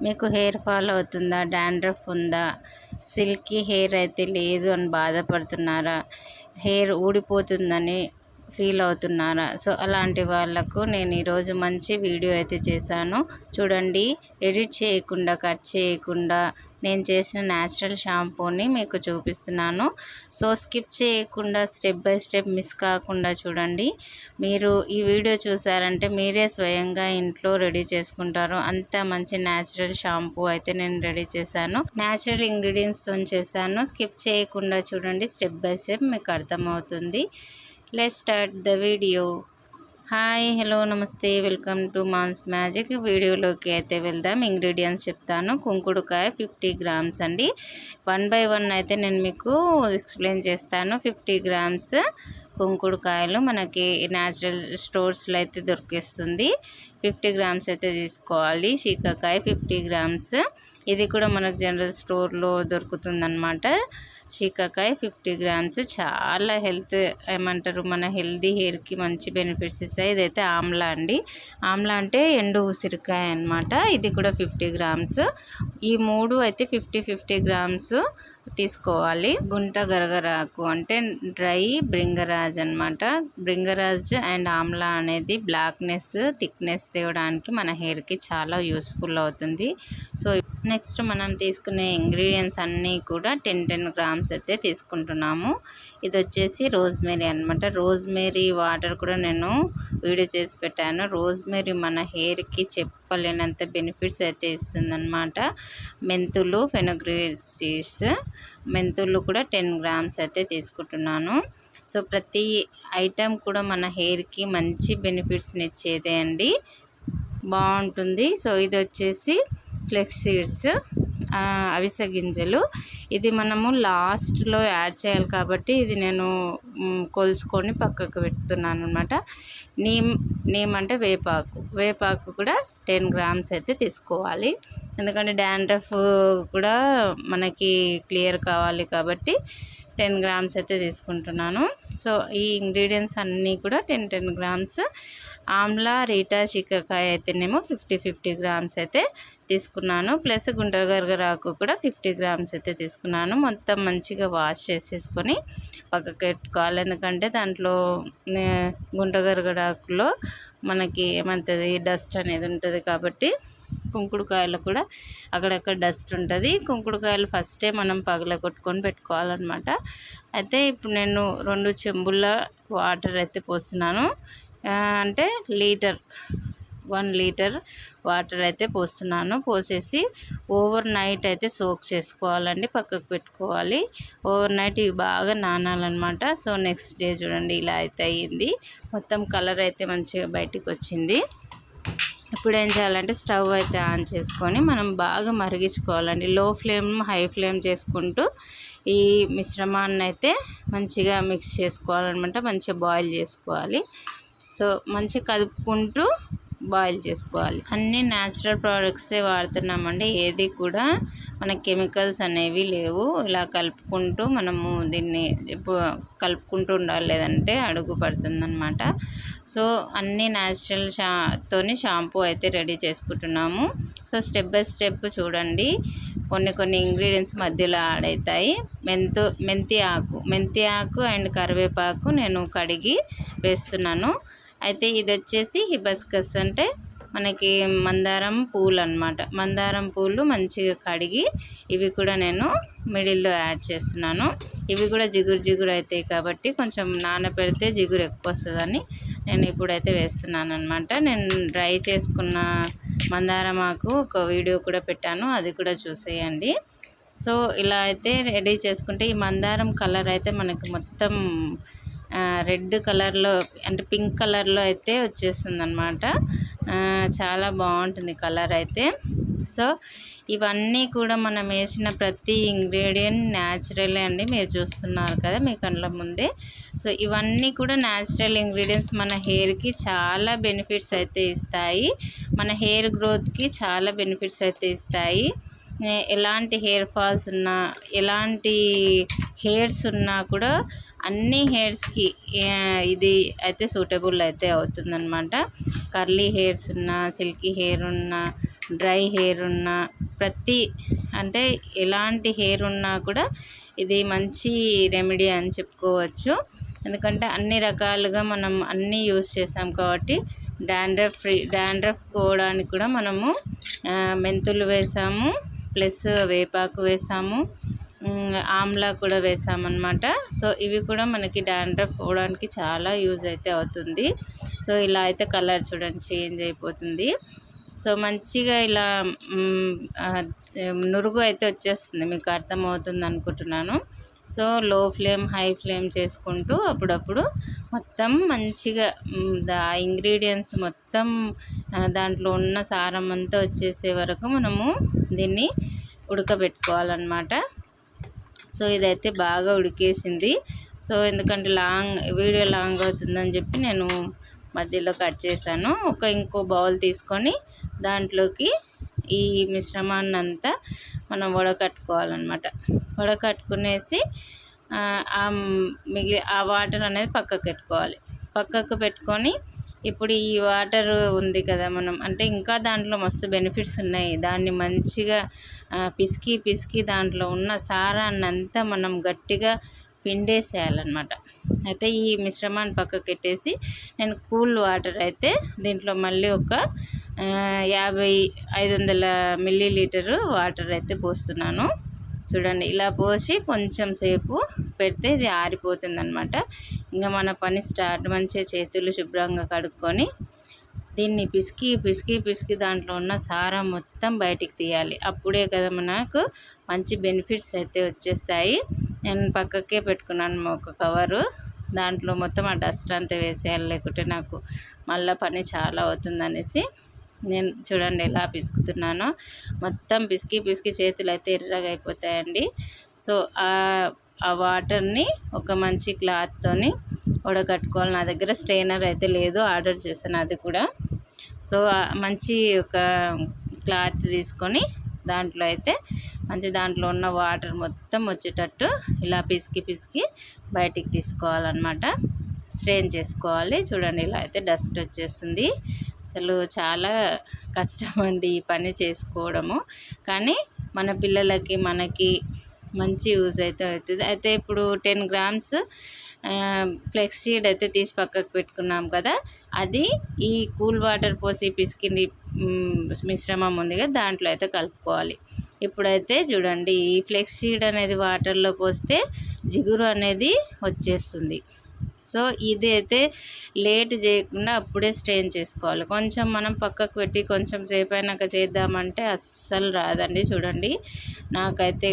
మీకు hair fall అవుతుందా, dandruff ఉందా, సిల్కీ హెయిర్ అయితే లేదు అని బాధపడుతున్నారా, హెయిర్ ఊడిపోతుందని ఫీల్ అవుతున్నారా? సో అలాంటి వాళ్ళకు నేను ఈరోజు మంచి వీడియో అయితే చేశాను చూడండి. ఎడిట్ చేయకుండా, కట్ చేయకుండా నేను చేసిన న్యాచురల్ షాంపూని మీకు చూపిస్తున్నాను. సో స్కిప్ చేయకుండా, స్టెప్ బై స్టెప్ మిస్ కాకుండా చూడండి. మీరు ఈ వీడియో చూసారంటే మీరే స్వయంగా ఇంట్లో రెడీ చేసుకుంటారు. అంత మంచి న్యాచురల్ షాంపూ అయితే నేను రెడీ చేశాను. న్యాచురల్ ఇంగ్రీడియంట్స్తో చేశాను. స్కిప్ చేయకుండా చూడండి, స్టెప్ బై స్టెప్ మీకు అర్థమవుతుంది. Let's start the video. Hi, hello, నమస్తే, వెల్కమ్ టు మామ్స్ మ్యాజిక్. వీడియోలోకి అయితే వెళ్దాం. ఇంగ్రీడియంట్స్ చెప్తాను. కుంకుడుకాయ 50 గ్రామ్స్ అండి. 1 by 1 అయితే నేను మీకు ఎక్స్ప్లెయిన్ చేస్తాను. 50 గ్రామ్స్ కుంకుడుకాయలు మనకి న్యాచురల్ స్టోర్స్లో అయితే దొరికేస్తుంది. 50 గ్రామ్స్ అయితే తీసుకోవాలి. శీకాకాయ 50 గ్రామ్స్, ఇది కూడా మనకు జనరల్ స్టోర్లో దొరుకుతుందన్నమాట. శీకాకాయ 50 గ్రామ్స్. చాలా హెల్త్ ఏమంటారు, మన హెల్దీ హెయిర్కి మంచి బెనిఫిట్స్ ఇస్తాయి. ఇదైతే ఆమ్లా అండి. ఆమ్లా అంటే ఎండు ఉసిరికాయ అనమాట. ఇది కూడా 50 గ్రామ్స్. ఈ మూడు అయితే 50 గ్రామ్స్ తీసుకోవాలి. గుంట గరగరాకు అంటే డ్రై బ్రింగరాజ్ అనమాట. బ్రింగరాజ్ అండ్ ఆమ్లా అనేది బ్లాక్నెస్, థిక్నెస్ తేవడానికి మన హెయిర్కి చాలా యూస్ఫుల్ అవుతుంది. సో నెక్స్ట్ మనం తీసుకునే ఇంగ్రీడియంట్స్ అన్నీ కూడా 10 గ్రామ్స్ అయితే తీసుకుంటున్నాము. ఇది వచ్చేసి రోజ్మేరీ అనమాట. రోజ్మేరీ వాటర్ కూడా నేను వీడియో చేసి పెట్టాను. రోజ్మేరీ మన హెయిర్కి చెప్పలేనంత బెనిఫిట్స్ అయితే ఇస్తుందన్నమాట. మెంతులు, ఫెనోగ్రీక్ సీడ్స్, మెంతులు కూడా 10 గ్రామ్స్ అయితే తీసుకుంటున్నాను. సో ప్రతి ఐటెం కూడా మన హెయిర్కి మంచి బెనిఫిట్స్ని ఇచ్చేదే అండి, బాగుంటుంది. సో ఇది వచ్చేసి ఫ్లెక్స్ సీడ్స్, అవిసె గింజలు. ఇది మనము లాస్ట్లో యాడ్ చేయాలి కాబట్టి ఇది నేను కొలుసుకొని పక్కకు పెడుతున్నాను అనమాట. నీమ్ అంటే వేపాకు కూడా 10 గ్రామ్స్ అయితే తీసుకోవాలి. ఎందుకంటే డాండ్రఫ్ కూడా మనకి క్లియర్ కావాలి కాబట్టి 10 గ్రామ్స్ అయితే తీసుకుంటున్నాను. సో ఈ ఇంగ్రీడియంట్స్ అన్నీ కూడా 10 గ్రామ్స్. ఆమ్లా, రీటా, శీకాకాయ అయితేనేమో 50 గ్రామ్స్ అయితే తీసుకున్నాను. ప్లస్ గుంట గరగరాకు కూడా 50 గ్రామ్స్ అయితే తీసుకున్నాను. మొత్తం మంచిగా వాష్ చేసేసుకొని పక్కకు పెట్టుకోవాలి. ఎందుకంటే దాంట్లో గుంట గరగరాకులో మనకి ఏమంటుంది, డస్ట్ అనేది ఉంటుంది కాబట్టి కుంకుడుకాయలు కూడా అక్కడక్కడ డస్ట్ ఉంటుంది. కుంకుడుకాయలు ఫస్టే మనం పగలగొట్టుకొని పెట్టుకోవాలన్నమాట. అయితే ఇప్పుడు నేను 2 చెంబుల వాటర్ అయితే పోస్తున్నాను. అంటే 1 లీటర్ వాటర్ అయితే పోస్తున్నాను. పోసేసి ఓవర్ నైట్ అయితే సోక్ చేసుకోవాలండి, పక్కకు పెట్టుకోవాలి. ఓవర్ నైట్ ఇవి బాగా నానాలన్నమాట. సో నెక్స్ట్ డే చూడండి ఇలా అయితే అయ్యింది. మొత్తం కలర్ అయితే మంచిగా బయటికి వచ్చింది. ఇప్పుడు ఏం చేయాలంటే స్టవ్ అయితే ఆన్ చేసుకొని మనం బాగా మరిగించుకోవాలండి. లో ఫ్లేమ్, హై ఫ్లేమ్ చేసుకుంటూ ఈ మిశ్రమాన్ని అయితే మంచిగా మిక్స్ చేసుకోవాలన్నమాట. మంచిగా బాయిల్ చేసుకోవాలి. సో మంచిగా కలుపుకుంటూ బాయిల్ చేసుకోవాలి. అన్నీ న్యాచురల్ ప్రోడక్ట్సే వాడుతున్నామండి. ఏది కూడా మన కెమికల్స్ అనేవి లేవు. ఇలా కలుపుకుంటూ మనము దీన్ని కలుపుకుంటూ ఉండాలి, లేదంటే అడుగు పడుతుందన్నమాట. సో అన్నీ న్యాచురల్ తోని షాంపూ అయితే రెడీ చేసుకుంటున్నాము. సో స్టెప్ బై స్టెప్ చూడండి. కొన్ని ఇంగ్రీడియంట్స్ మధ్యలో యాడ్ అవుతాయి. మెంతి ఆకు అండ్ కరివేపాకు నేను కడిగి వేస్తున్నాను. అయితే ఇది వచ్చేసి హిబస్కస్ అంటే మనకి మందారం పూలు అనమాట. మందారం పూలు మంచిగా కడిగి ఇవి కూడా నేను మిడిల్లో యాడ్ చేస్తున్నాను. ఇవి కూడా జిగురు అవుతాయి కాబట్టి కొంచెం నానబెడితే జిగురు ఎక్కువ వస్తుందని నేను ఇప్పుడైతే వేస్తున్నాను అనమాట. నేను డ్రై చేసుకున్న మందారం ఆకు ఒక వీడియో కూడా పెట్టాను, అది కూడా చూసేయండి. సో ఇలా అయితే రెడీ చేసుకుంటే ఈ మందారం కలర్ అయితే మనకి మొత్తం రెడ్ కలర్లో అంటే పింక్ కలర్లో అయితే వచ్చేస్తుంది అనమాట. చాలా బాగుంటుంది కలర్ అయితే. సో ఇవన్నీ కూడా మనం వేసిన ప్రతి ఇంగ్రీడియంట్ న్యాచురలే అండి, మీరు చూస్తున్నారు కదా మీ కళ్ళ ముందే. సో ఇవన్నీ కూడా న్యాచురల్ ఇంగ్రీడియంట్స్ మన హెయిర్కి చాలా బెనిఫిట్స్ అయితే ఇస్తాయి. మన హెయిర్ గ్రోత్కి చాలా బెనిఫిట్స్ అయితే ఇస్తాయి. ఎలాంటి హెయిర్ ఫాల్స్ ఉన్నా, ఎలాంటి హెయిర్స్ ఉన్నా కూడా అన్ని హెయిర్స్కి ఇది అయితే సూటబుల్ అయితే అవుతుందన్నమాట. కర్లీ హెయిర్స్ ఉన్నా, సిల్కీ హెయిర్ ఉన్నా, డ్రై హెయిర్ ఉన్నా అంటే ఎలాంటి హెయిర్ ఉన్నా కూడా ఇది మంచి రెమెడీ అని చెప్పుకోవచ్చు. ఎందుకంటే అన్ని రకాలుగా మనం అన్నీ యూస్ చేసాం కాబట్టి డాండ్రఫ్ పోవడానికి కూడా మనము మెంతులు వేసాము, ప్లస్ వేపాకు వేసాము, ఆమ్లా కూడా వేసామన్నమాట. సో ఇవి కూడా మనకి డాండ్రఫ్ పోవడానికి చాలా యూజ్ అయితే అవుతుంది. సో ఇలా అయితే కలర్ చూడండి చేంజ్ అయిపోతుంది. సో మంచిగా ఇలా నురుగు అయితే వచ్చేస్తుంది, మీకు అర్థమవుతుంది అనుకుంటున్నాను. సో లో ఫ్లేమ్ హై ఫ్లేమ్ చేసుకుంటూ అప్పుడప్పుడు మొత్తం మంచిగా ఇంగ్రీడియంట్స్ మొత్తం దాంట్లో ఉన్న సారం అంతా వచ్చేసే వరకు మనము దీన్ని ఉడకబెట్టుకోవాలన్నమాట. సో ఇదైతే బాగా ఉడికేసింది. సో ఎందుకంటే వీడియో లాంగ్ అవుతుందని చెప్పి నేను మధ్యలో కట్ చేశాను. ఇంకో బౌల్ తీసుకొని దాంట్లోకి ఈ మిశ్రమాన్ని అంతా మనం వడకట్టుకోవాలన్నమాట. వడకట్టుకునేసి ఆ వాటర్ అనేది పక్కకు పెట్టుకొని ఇప్పుడు ఈ వాటర్ ఉంది కదా మనం అంటే ఇంకా దాంట్లో మస్తు బెనిఫిట్స్ ఉన్నాయి. దాన్ని మంచిగా పిసికి దాంట్లో ఉన్న సారాన్ని అంతా మనం గట్టిగా పిండేసేయాలన్నమాట. అయితే ఈ మిశ్రమాన్ని పక్కకు పెట్టేసి నేను కూల్ వాటర్ అయితే దీంట్లో మళ్ళీ ఒక 500 మిల్లీలీటరు వాటర్ అయితే పోస్తున్నాను. చూడండి ఇలా పోసి కొంచెం సేపు పెడితే ఇది ఆరిపోతుంది అనమాట. ఇంకా మన పని స్టార్ట్. మంచిగా చేతులు శుభ్రంగా కడుక్కొని దీన్ని పిసికి దాంట్లో ఉన్న సారం మొత్తం బయటికి తీయాలి. అప్పుడే కదా మనకు మంచి బెనిఫిట్స్ అయితే వచ్చేస్తాయి. నేను పక్కకే పెట్టుకున్నాను ఒక కవరు, దాంట్లో మొత్తం ఆ డస్ట్ అంతా వేసేయాలి, లేకుంటే నాకు మళ్ళీ పని చాలా అవుతుందనేసి నేను చూడండి ఎలా పిసుకుతున్నానో. మొత్తం పిసికి చేతులు అయితే ఎర్రగా అయిపోతాయండి. సో ఆ వాటర్ని ఒక మంచి క్లాత్తోని వడకట్టుకోవాలి. నా దగ్గర స్ట్రెయినర్ అయితే లేదు, ఆర్డర్ చేశాను అది కూడా. సో మంచి ఒక క్లాత్ తీసుకొని దాంట్లో అయితే దాంట్లో ఉన్న వాటర్ మొత్తం వచ్చేటట్టు ఇలా పిసికి బయటికి తీసుకోవాలన్నమాట. స్ట్రెయిన్ చేసుకోవాలి. చూడండి ఇలా అయితే డస్ట్ వచ్చేస్తుంది. అసలు చాలా కష్టం అండి ఈ పని చేసుకోవడము, కానీ మన పిల్లలకి మనకి మంచి యూజ్ అయితే అవుతుంది. అయితే ఇప్పుడు 10 గ్రామ్స్ ఫ్లెక్స్ సీడ్ అయితే తీసి పక్కకు పెట్టుకున్నాం కదా, అది ఈ కూల్ వాటర్ పోసి పిసికింది మిశ్రమం ఉంది కదా దాంట్లో అయితే కలుపుకోవాలి. ఇప్పుడైతే చూడండి ఈ ఫ్లెక్స్ సీడ్ అనేది వాటర్లో పోస్తే జిగురు అనేది వచ్చేస్తుంది. సో ఇది అయితే లేట్ చేయకుండా అప్పుడే స్ట్రెయిన్ చేసుకోవాలి. కొంచెం మనం పక్కకు పెట్టి కొంచెం సేపు అయినాక చేద్దామంటే అస్సలు రాదండి. చూడండి నాకైతే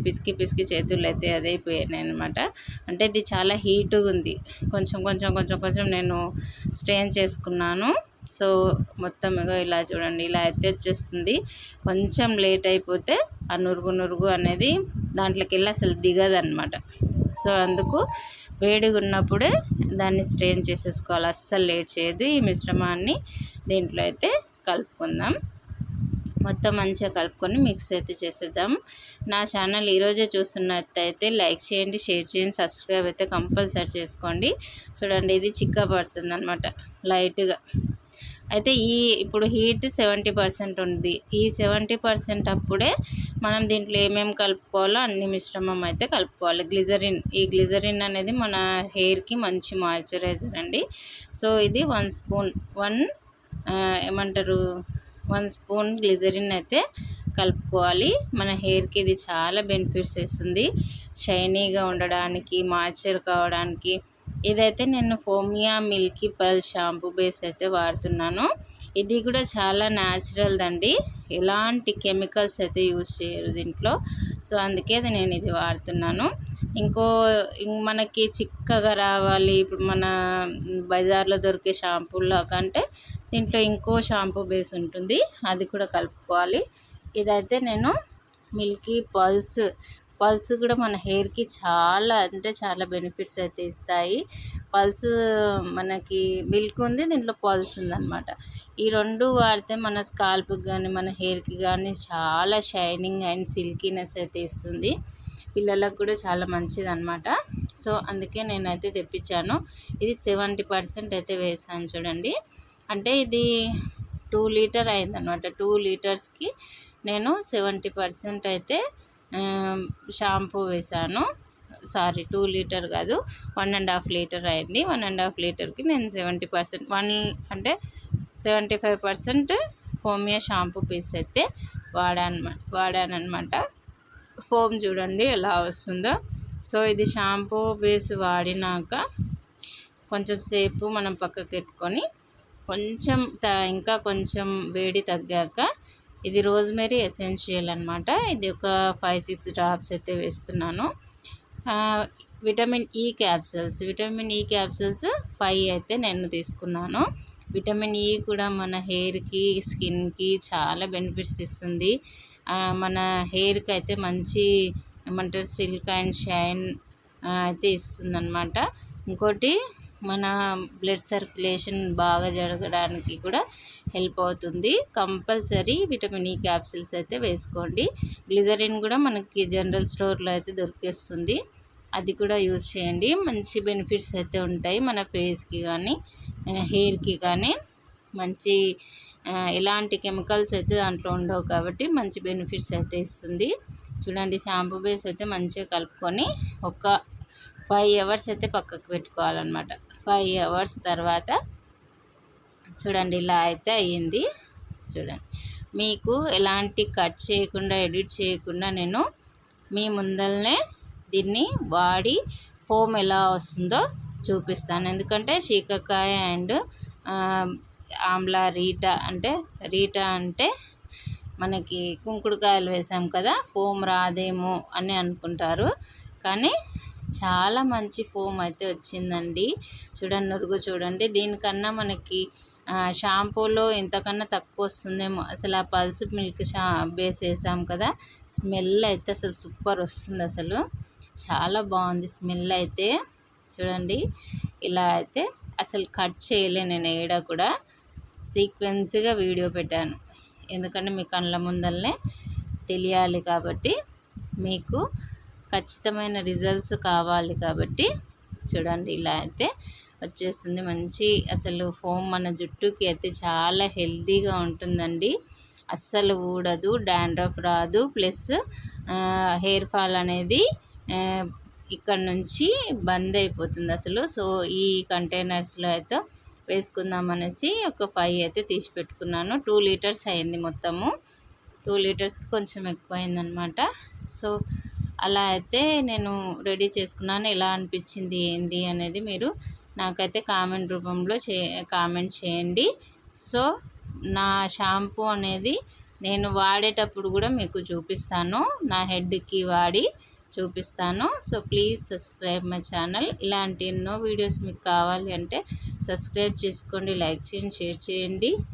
పిసికి చేతులు అయితే అదైపోయాయి అనమాట. అంటే ఇది చాలా హీట్గా ఉంది. కొంచెం నేను స్ట్రెయిన్ చేసుకున్నాను. సో మొత్తం ఇలా చూడండి ఇలా అయితే వచ్చేస్తుంది. కొంచెం లేట్ అయిపోతే ఆ నురుగు అనేది దాంట్లోకి వెళ్ళి అసలు దిగదన్నమాట. సో అందుకు వేడిగా ఉన్నప్పుడే దాన్ని స్ట్రెయిన్ చేసేసుకోవాలి, అస్సలు లేట్ చేయదు. ఈ మిశ్రమాన్ని దీంట్లో అయితే కలుపుకుందాం. మొత్తం మంచిగా కలుపుకొని మిక్స్ అయితే చేసేద్దాం. నా ఛానల్ ఈరోజే చూస్తున్నట్టయితే లైక్ చేయండి, షేర్ చేయండి, సబ్స్క్రైబ్ అయితే కంపల్సరీ చేసుకోండి. చూడండి ఇది చిక్క పడుతుంది అనమాట లైట్గా. అయితే ఇప్పుడు హీట్ 70% ఉంది. ఈ 70% అప్పుడే మనం దీంట్లో ఏమేమి కలుపుకోవాలో అన్ని మిశ్రమం అయితే కలుపుకోవాలి. ఈ గ్లిజరిన్ అనేది మన హెయిర్కి మంచి మాయిశ్చరైజర్ అండి. సో ఇది 1 స్పూన్ 1 స్పూన్ గ్లిజరిన్ అయితే కలుపుకోవాలి. మన హెయిర్కి ఇది చాలా బెనిఫిట్స్ ఇస్తుంది, షైనీగా ఉండడానికి, మాయిశ్చర్ కావడానికి. ఇదైతే నేను ఫోమియా మిల్కీ పర్ల్ షాంపూ బేస్ అయితే వాడుతున్నాను. ఇది కూడా చాలా న్యాచురల్ అండి, ఎలాంటి కెమికల్స్ అయితే యూజ్ చేయరు దీంట్లో. సో అందుకే నేను ఇది వాడుతున్నాను. మనకి చిక్కగా రావాలి, ఇప్పుడు మన బజార్లో దొరికే షాంపూల్లో కంటే దీంట్లో ఇంకో షాంపూ బేస్ ఉంటుంది, అది కూడా కలుపుకోవాలి. ఇదైతే నేను మిల్కీ పల్స్ కూడా మన హెయిర్కి చాలా అంటే చాలా బెనిఫిట్స్ అయితే ఇస్తాయి. పల్స్ మనకి మిల్క్ ఉంది, దీంట్లో పల్స్ ఉందన్నమాట. ఈ 2 వాడితే మన స్కాల్ప్కి కానీ మన హెయిర్కి కానీ చాలా షైనింగ్ అండ్ సిల్కీనెస్ అయితే ఇస్తుంది. పిల్లలకు కూడా చాలా మంచిది అనమాట. సో అందుకే నేనైతే తెప్పించాను. ఇది 70% అయితే వేసాను చూడండి. అంటే ఇది 2 లీటర్ అయిందనమాట. 2 లీటర్స్కి నేను 70% అయితే షాంపూ వేశాను. సారీ, 2 లీటర్ కాదు, 1.5 లీటర్ అయింది. 1.5 లీటర్కి నేను 70%, 1 అంటే 75% హోమియో షాంపూ పీస్ అయితే వాడానమాట. ఫోమ్ చూడండి ఎలా వస్తుందో. సో ఇది షాంపూ బేస్ వాడినాక కొంచెం సేపు మనం పక్కకు పెట్టుకొని కొంచెం ఇంకా కొంచెం వేడి తగ్గాక ఇది రోజ్మెరీ ఎసెన్షియల్ అనమాట. ఇది ఒక 5-6 డ్రాప్స్ అయితే వేస్తున్నాను. విటమిన్ ఈ క్యాప్సూల్స్ 5 అయితే నేను తీసుకున్నాను. విటమిన్ ఈ కూడా మన హెయిర్కి, స్కిన్కి చాలా బెనిఫిట్స్ ఇస్తుంది. మన హెయిర్కి అయితే మంచి ఏమంటారు సిల్క్ అండ్ షైన్ అయితే ఇస్తుందన్నమాట. ఇంకోటి మన బ్లడ్ సర్క్యులేషన్ బాగా జరగడానికి కూడా హెల్ప్ అవుతుంది. కంపల్సరీ విటమిన్ ఈ క్యాప్సిల్స్ అయితే వేసుకోండి. గ్లిజరిన్ కూడా మనకి జనరల్ స్టోర్లో అయితే దొరికేస్తుంది, అది కూడా యూజ్ చేయండి. మంచి బెనిఫిట్స్ అయితే ఉంటాయి మన ఫేస్కి కానీ హెయిర్కి కానీ. మంచి ఎలాంటి కెమికల్స్ అయితే దాంట్లో ఉండవు కాబట్టి మంచి బెనిఫిట్స్ అయితే ఇస్తుంది. చూడండి, షాంపూ బేస్ అయితే మంచిగా కలుపుకొని ఒక 5 అవర్స్ అయితే పక్కకు పెట్టుకోవాలన్నమాట. 5 అవర్స్ తర్వాత చూడండి ఇలా అయితే అయ్యింది. చూడండి, మీకు ఎలాంటి కట్ చేయకుండా, ఎడిట్ చేయకుండా నేను మీ ముందరనే దీన్ని వాడి ఫోమ్ ఎలా వస్తుందో చూపిస్తాను. ఎందుకంటే శీకాకాయ అండ్ ఆమ్లా రీటా అంటే మనకి కుంకుడుకాయలు వేసాం కదా, ఫోమ్ రాదేమో అని అనుకుంటారు, కానీ చాలా మంచి ఫోమ్ అయితే వచ్చిందండి. చూడండి, నురుగు చూడండి. దీనికన్నా మనకి షాంపూలో ఇంతకన్నా తక్కువ వస్తుందేమో. అసలు ఆ పల్స్ మిల్క్ బేస్ వేసాం కదా, స్మెల్ అయితే అసలు సూపర్ వస్తుంది. అసలు చాలా బాగుంది స్మెల్ అయితే. చూడండి, ఇలా అయితే అసలు కట్ చేయలే నేను ఏడ కూడా, సీక్వెన్స్గా వీడియో పెట్టాను. ఎందుకంటే మీ కళ్ళ ముందరనే తెలియాలి కాబట్టి, మీకు ఖచ్చితమైన రిజల్ట్స్ కావాలి కాబట్టి. చూడండి, ఇలా అయితే వచ్చేస్తుంది మంచి అసలు ఫోమ్. మన జుట్టుకి అయితే చాలా హెల్తీగా ఉంటుందండి. అస్సలు ఊడదు, డాండ్రఫ్ రాదు, ప్లస్ హెయిర్ ఫాల్ అనేది ఇక్కడ నుంచి బంద్ అయిపోతుంది అసలు. సో ఈ కంటైనర్స్లో అయితే వేసుకుందాం అనేసి ఒక 5 అయితే తీసి పెట్టుకున్నాను. 2 లీటర్స్ అయింది మొత్తము. 2 లీటర్స్కి కొంచెం ఎక్కువైందనమాట. సో అలా అయితే నేను రెడీ చేసుకున్నాను. ఎలా అనిపించింది ఏంది అనేది మీరు నాకైతే కామెంట్ రూపంలో కామెంట్ చేయండి. సో నా షాంపూ అనేది నేను వాడేటప్పుడు కూడా మీకు చూపిస్తాను, నా హెడ్కి వాడి చూపిస్తాను. So please subscribe my channel. ఇలాంటి ఎన్నో వీడియోస్ మీకు కావాలి అంటే సబ్స్క్రైబ్ చేసుకోండి, లైక్ చేయండి, షేర్ చేయండి.